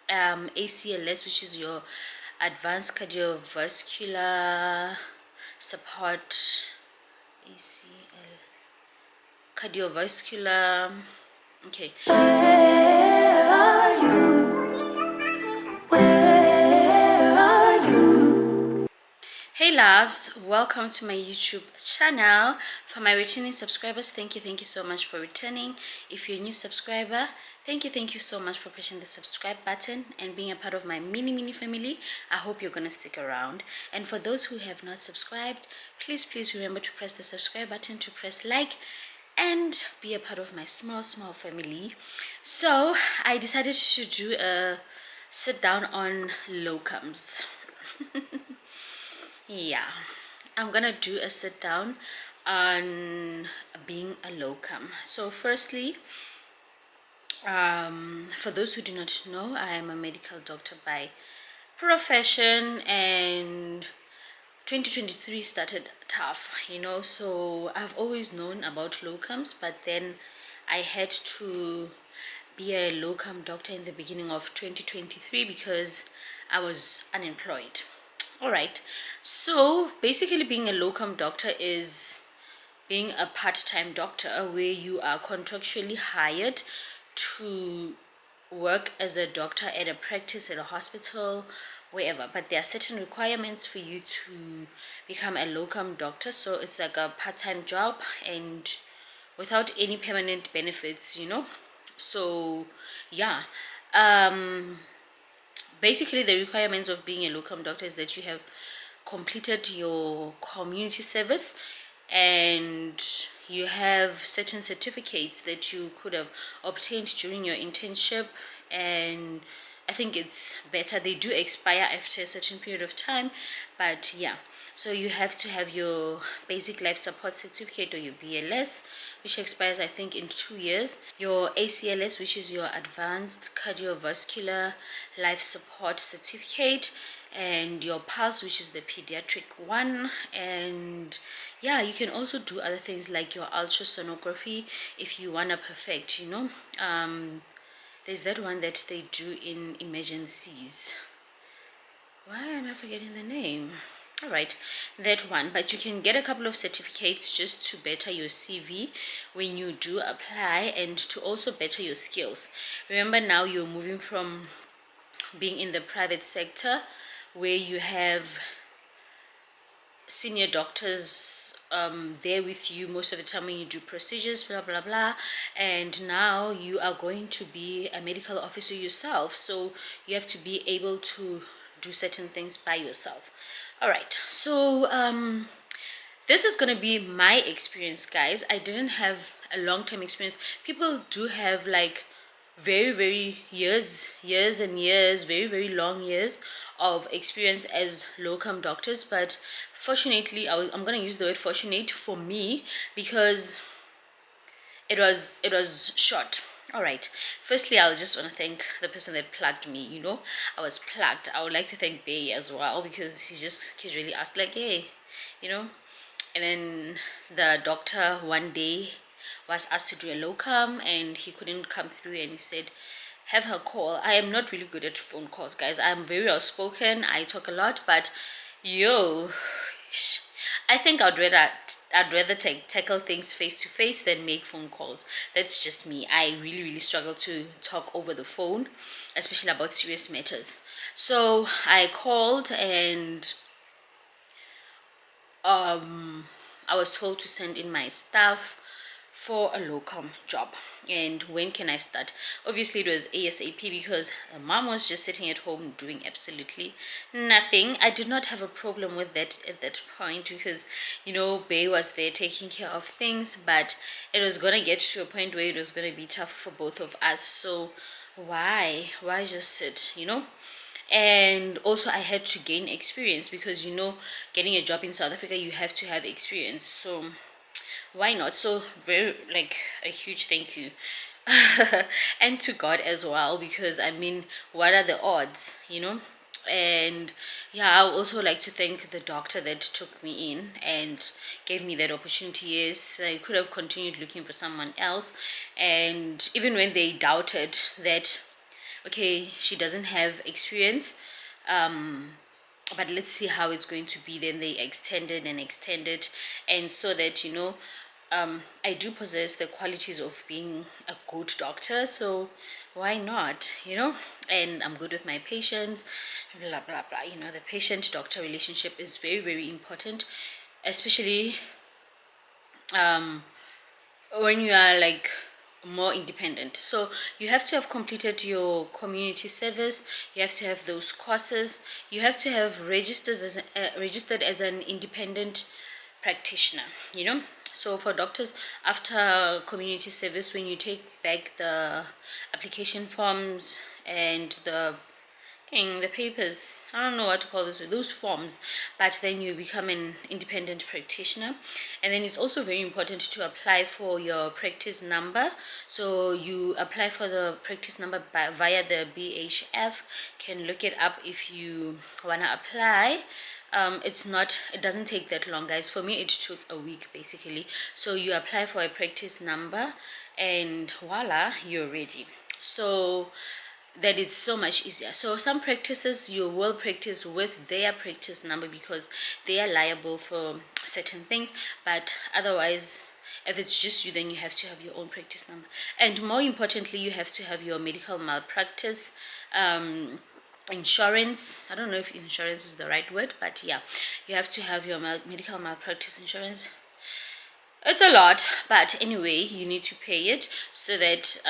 ACLS, which is your advanced cardiovascular support. ACL, cardiovascular. Okay. Where are you? Where are you? Hey loves, welcome to my YouTube channel. For my returning subscribers, thank you so much for returning. If you're a new subscriber, thank you so much for pressing the subscribe button and being a part of my mini family. I hope you're gonna stick around. And for those who have not subscribed, please remember to press the subscribe button, to press like, and be a part of my small family. So I decided to do a sit down on locums. Yeah, I'm gonna do a sit down on being a locum. So firstly, for those who do not know, I am a medical doctor by profession, and 2023 started tough, so I've always known about locums, but then I had to be a locum doctor in the beginning of 2023 because I was unemployed. All right, so basically being a locum doctor is being a part-time doctor where you are contractually hired to work as a doctor at a practice, at a hospital, wherever, but there are certain requirements for you to become a locum doctor. So it's like a part-time job and without any permanent benefits, so yeah. Basically the requirements of being a locum doctor is that you have completed your community service and you have certain certificates that you could have obtained during your internship, and I think it's better they do expire after a certain period of time, but yeah. So you have to have your basic life support certificate, or your BLS, which expires I think in 2 years, your ACLS, which is your advanced cardiovascular life support certificate, and your pulse, which is the pediatric one. And yeah, you can also do other things like your ultrasonography if you want to perfect, there's that one that they do in emergencies. Why am I forgetting the name? All right, that one. But you can get a couple of certificates just to better your CV when you do apply, and to also better your skills. Remember, now you're moving from being in the private sector where you have senior doctors there with you most of the time when you do procedures, blah blah blah, and now you are going to be a medical officer yourself, so you have to be able to do certain things by yourself. All right, so this is going to be my experience, guys. I didn't have a long-term experience. People do have like very years and years, very long years of experience as locum doctors, but fortunately, I'm going to use the word fortunate for me because it was short. All right, firstly I just want to thank the person that plugged me. I was plugged. I would like to thank Bay as well, because he just casually asked like, hey, you know and then the doctor one day was asked to do a locum and he couldn't come through, and he said, have her call. I am not really good at phone calls, guys. I'm very outspoken, I talk a lot, but yo, I think I'd rather tackle things face to face than make phone calls. That's just me. I really struggle to talk over the phone, especially about serious matters. So I called, and I was told to send in my stuff for a locum job. And when can I start? Obviously it was ASAP, because the mom was just sitting at home doing absolutely nothing. I did not have a problem with that at that point, because Bay was there taking care of things, but it was gonna get to a point where it was gonna be tough for both of us. So why just sit? And also I had to gain experience, because getting a job in South Africa, you have to have experience. So why not? So very, like, a huge thank you and to God as well, because I mean, what are the odds? And yeah, I would also like to thank the doctor that took me in and gave me that opportunity. Yes, I could have continued looking for someone else, and even when they doubted that okay, she doesn't have experience, but let's see how it's going to be. Then they extended and extended, and so that I do possess the qualities of being a good doctor, so why not, and I'm good with my patients, blah blah blah. The patient doctor relationship is very, very important, especially when you are like more independent. So you have to have completed your community service, you have to have those courses, you have to have registered as an independent practitioner. So for doctors, after community service, when you take back the application forms and the papers, I don't know what to call those forms, but then you become an independent practitioner. And then it's also very important to apply for your practice number. So you apply for the practice number via the BHF. Can look it up if you want to apply. It doesn't take that long, guys. For me, it took a week basically. So you apply for a practice number and voila, you're ready. So that is so much easier. So some practices you will practice with their practice number because they are liable for certain things, but otherwise, if it's just you, then you have to have your own practice number. And more importantly, you have to have your medical malpractice insurance. I don't know if insurance is the right word, but yeah, you have to have your medical malpractice insurance. It's a lot, but anyway, you need to pay it so that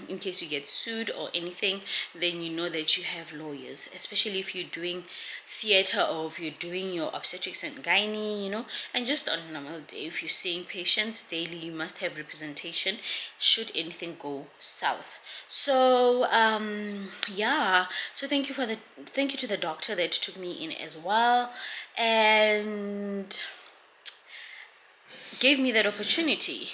in case you get sued or anything, then you know that you have lawyers, especially if you're doing theater or if you're doing your obstetrics and gynae, and just on a normal day, if you're seeing patients daily, you must have representation should anything go south. So yeah, so thank you to the doctor that took me in as well and gave me that opportunity.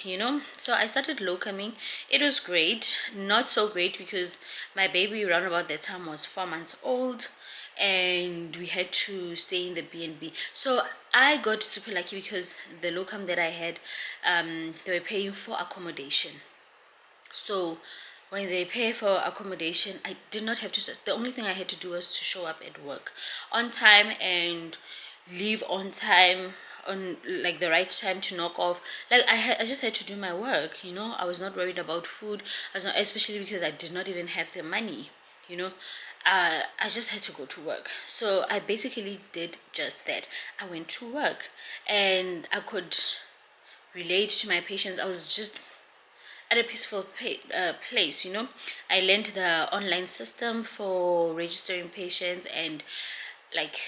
So I started locuming. It was great, not so great because my baby around about that time was 4 months old and we had to stay in the B&B. So I got super lucky because the locum that I had, they were paying for accommodation. So when they pay for accommodation, I did not have to. The only thing I had to do was to show up at work on time and leave on time, on like the right time to knock off. Like I just had to do my work. I was not worried about food. I was not, especially because I did not even have the money. I just had to go to work. So I basically did just that. I went to work and I could relate to my patients. I was just at a peaceful place. I learned the online system for registering patients and like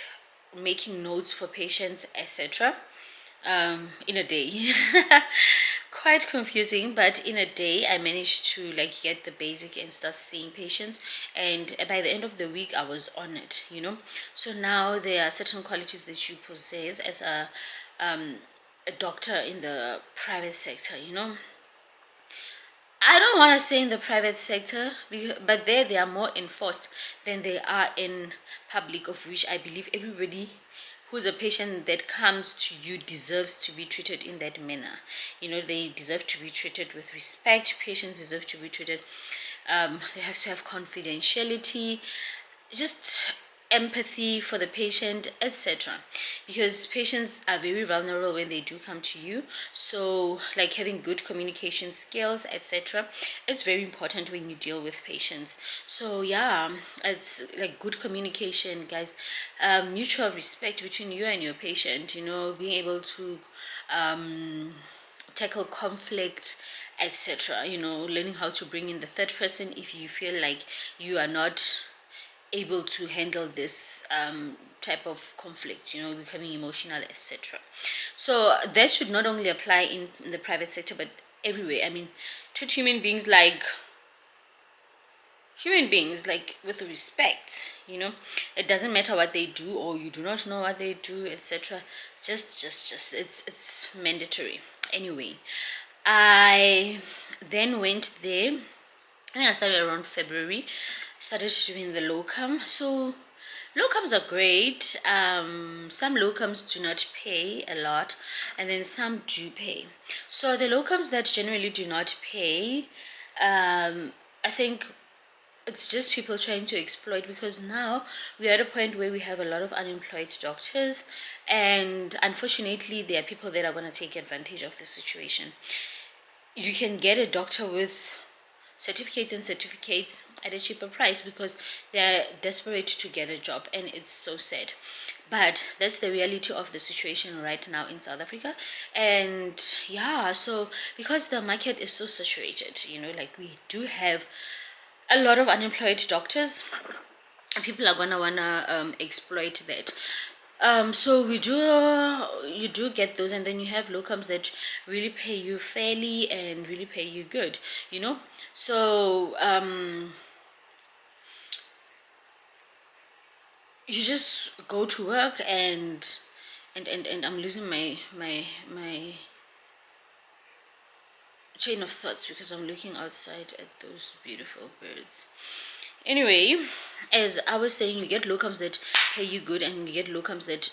making notes for patients, etc. In a day. Quite confusing, but in a day I managed to like get the basic and start seeing patients, and by the end of the week I was on it. So now there are certain qualities that you possess as a doctor in the private sector. I don't want to say in the private sector, but there they are more enforced than they are in public, of which I believe everybody who's a patient that comes to you deserves to be treated in that manner. They deserve to be treated with respect. Patients deserve to be treated. They have to have confidentiality, just empathy for the patient, etc. Because patients are very vulnerable when they do come to you. So like having good communication skills, etc., it's very important when you deal with patients. So yeah, it's like good communication, guys, mutual respect between you and your patient, being able to tackle conflict, etc. Learning how to bring in the third person if you feel like you are not able to handle this type of conflict, becoming emotional, etc. So that should not only apply in the private sector but everywhere. I mean, treat human beings like with respect. It doesn't matter what they do or you do not know what they do, etc. Just it's mandatory. Anyway, I then went there. I think I started around February. Started doing the locum. So locums are great. Some locums do not pay a lot, and then some do pay. So the locums that generally do not pay, I think it's just people trying to exploit, because now we're at a point where we have a lot of unemployed doctors, and unfortunately there are people that are going to take advantage of the situation. You can get a doctor with certificates at a cheaper price because they're desperate to get a job, and it's so sad, but that's the reality of the situation right now in South Africa. And yeah, so because the market is so saturated, like we do have a lot of unemployed doctors, and people are gonna wanna exploit that. So you do get those, and then you have locums that really pay you fairly and really pay you good, so you just go to work, and I'm losing my chain of thoughts because I'm looking outside at those beautiful birds. Anyway, as I was saying, you get locums that pay you good, and you get locums that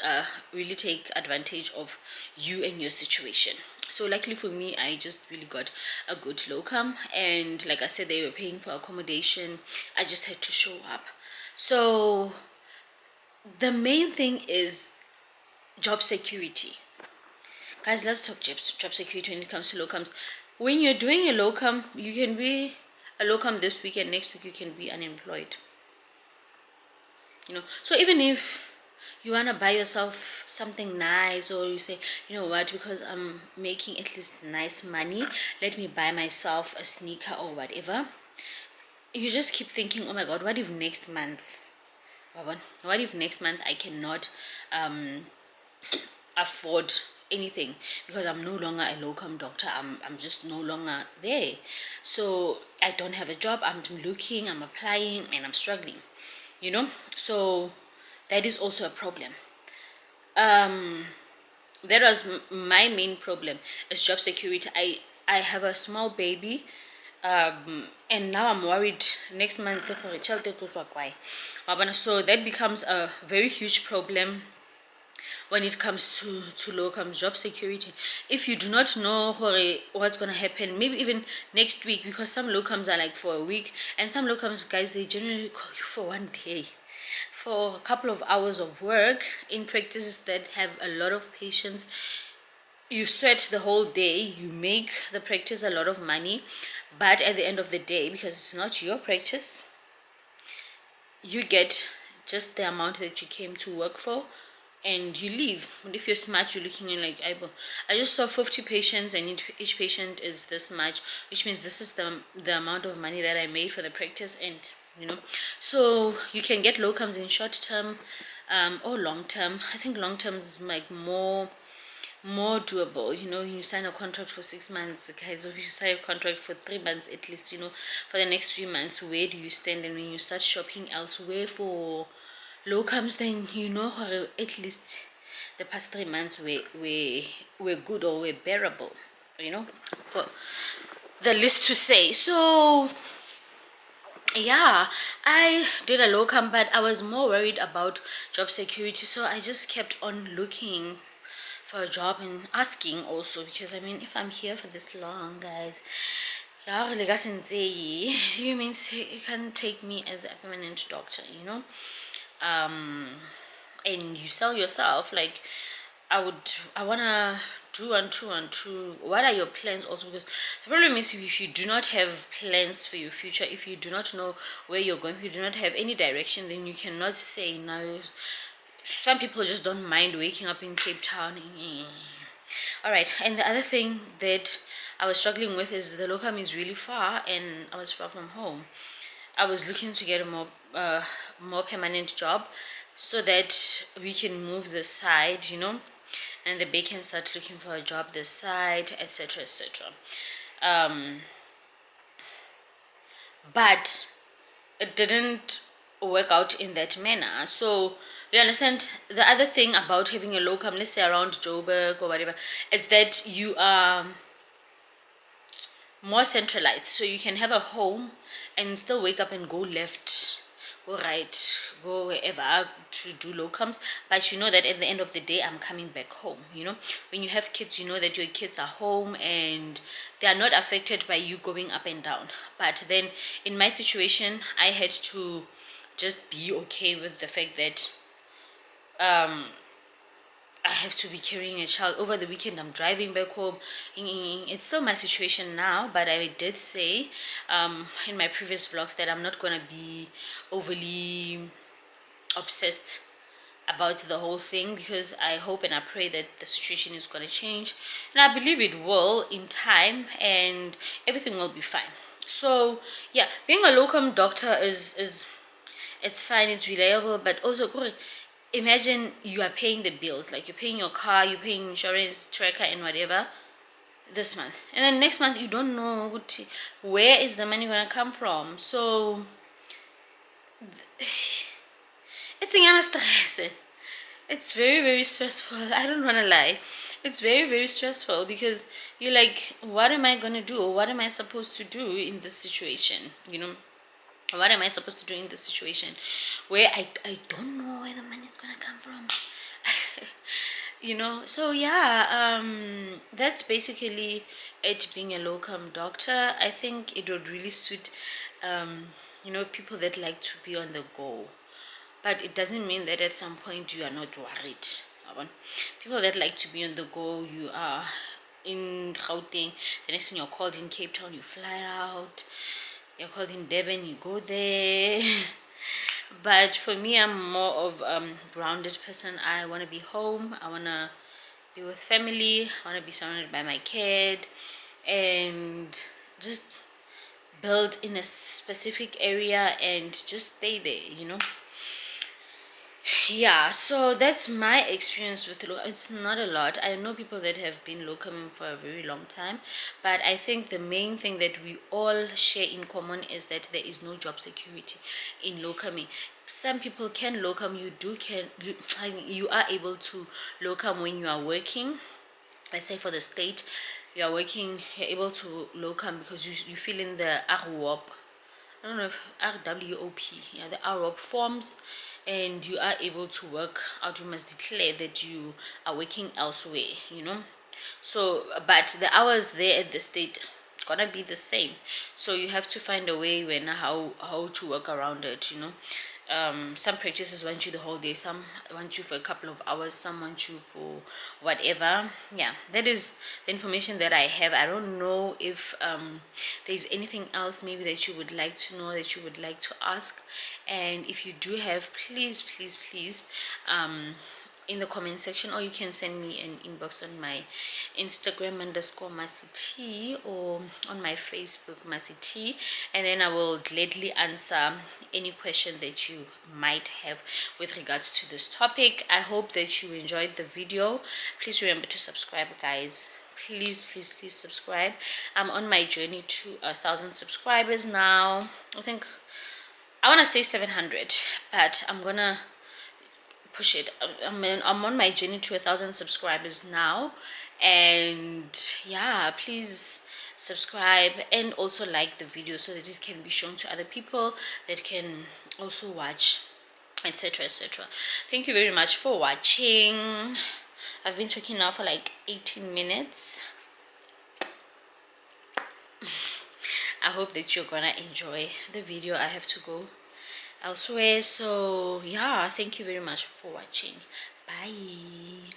really take advantage of you and your situation. So luckily for me, I just really got a good locum, and like I said, they were paying for accommodation. I just had to show up. So the main thing is job security. Guys, let's talk job security when it comes to locums. When you're doing a locum, you can be a locum this week, and next week you can be unemployed. So even if you want to buy yourself something nice, or you say, you know what, because I'm making at least nice money, let me buy myself a sneaker or whatever, you just keep thinking, oh my god, what if next month I cannot afford anything because I'm no longer a locum doctor. I'm just no longer there. So I don't have a job. I'm looking, I'm applying, and I'm struggling. So that is also a problem. That was my main problem, is job security. I have a small baby, and now I'm worried next month. So that becomes a very huge problem when it comes to locum job security. If you do not know what's going to happen, maybe even next week, because some locums are like for a week, and some locums, guys, they generally call you for one day, for a couple of hours of work in practices that have a lot of patients. You sweat the whole day, you make the practice a lot of money, but at the end of the day, because it's not your practice, you get just the amount that you came to work for, and you leave. And if you're smart, you're looking in like, I just saw 50 patients, and each patient is this much, which means this is the amount of money that I made for the practice. And so you can get locums in short term or long term. I think long term is like more doable. You sign a contract for 6 months, guys, or you sign a contract for 3 months at least, for the next 3 months, where do you stand? And when you start shopping elsewhere for locums, then at least the past 3 months were good, or were bearable, for the least to say. So yeah, I did a locum, but I was more worried about job security, so I just kept on looking for a job and asking also, because if I'm here for this long, guys, you mean you can take me as a permanent doctor, and you sell yourself like, I wanna do one two. What are your plans also? Because the problem is, if you do not have plans for your future, if you do not know where you're going, if you do not have any direction, then you cannot say now. Some people just don't mind waking up in Cape Town. All right, and the other thing that I was struggling with is the locum is really far, and I was far from home. I was looking to get a more permanent job, so that we can move this side, and the babe can start looking for a job this side, etc., etc. But it didn't work out in that manner. So you understand, the other thing about having a locum, let's say around Joburg or whatever, is that you are more centralized, so you can have a home and still wake up and go left, all right, go wherever to do locums, but you know that at the end of the day I'm coming back home. When you have kids, you know that your kids are home and they are not affected by you going up and down. But then in my situation, I had to just be okay with the fact that I have to be carrying a child over the weekend. I'm driving back home. It's still my situation now, but I did say in my previous vlogs that I'm not gonna be overly obsessed about the whole thing, because I hope and I pray that the situation is gonna change, and I believe it will in time, and everything will be fine. So yeah, being a locum doctor is it's fine, it's reliable, but also imagine you are paying the bills, like you're paying your car, you're paying insurance, tracker and whatever this month, and then next month you don't know where is the money gonna come from. So it's a stress. It's very, very stressful. I don't want to lie. It's very, very stressful, because you're like, what am I going to do? Or what am I supposed to do in this situation? What am I supposed to do in this situation where I don't know where the money is going to come from? So yeah, that's basically it, being a locum doctor. I think it would really suit, people that like to be on the go. But it doesn't mean that at some point you are not worried. Yabona? People that like to be on the go, you are in Gauteng, the next thing you're called in Cape Town, you fly out. You're called in Durban, you go there. But for me, I'm more of grounded person. I want to be home. I want to be with family. I want to be surrounded by my kid, and just build in a specific area and just stay there. Yeah, so that's my experience with locum. It's not a lot. I know people that have been locuming for a very long time, but I think the main thing that we all share in common is that there is no job security in locuming. Some people can locum. You are able to locum when you are working. Let's say for the state, you are working. You're able to locum because you fill in the RWOP. I don't know if RWOP, yeah, the RWOP forms, and you are able to work out. You must declare that you are working elsewhere. So, but the hours there at the state gonna be the same. So you have to find a way when how to work around it. Some practices want you the whole day, some want you for a couple of hours, some want you for whatever. Yeah, that is the information that I have. I don't know if there's anything else maybe that you would like to know, that you would like to ask, and if you do have, please, please, please, in the comment section, or you can send me an inbox on my Instagram _MasiT, or on my Facebook MasiT, and then I will gladly answer any question that you might have with regards to this topic. I hope that you enjoyed the video. Please remember to subscribe, guys. Please, please, please subscribe. I'm on my journey to 1,000 subscribers now. I think I want to say 700, but I'm gonna push it. I'm on my journey to 1,000 subscribers now, and yeah, please subscribe and also like the video so that it can be shown to other people that can also watch, etc, etc. Thank you very much for watching. I've been talking now for like 18 minutes. I hope that you're gonna enjoy the video. I have to go elsewhere, so yeah, thank you very much for watching. Bye.